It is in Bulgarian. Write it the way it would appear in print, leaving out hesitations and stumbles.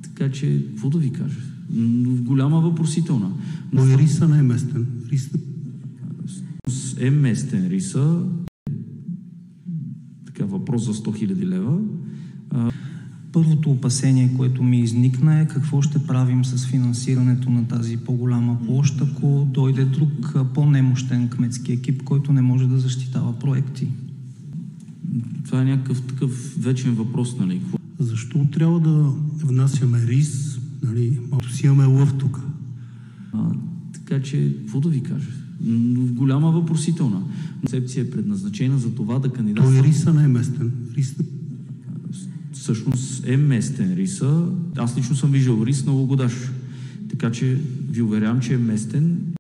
Така че, какво да ви кажа? Голяма въпросителна. Но и риса не е местен. Риса е местен риса. Така, въпрос за 100 000 лева. Първото опасение, което ми изникна е какво ще правим с финансирането на тази по-голяма площ, ако дойде друг по-немощен кметски екип, който не може да защитава проекти. Това е някакъв такъв вечен въпрос, нали? Защо трябва да внасяме рис? Нали, малко си имаме лъв тук. Така че, какво да ви кажа? Голяма въпросителна. Концепция е предназначена за това да кандидатства. Той риса не е местен. Всъщност е местен риса. Аз лично съм виждал рис на Логодаж. Така че ви уверявам, че е местен.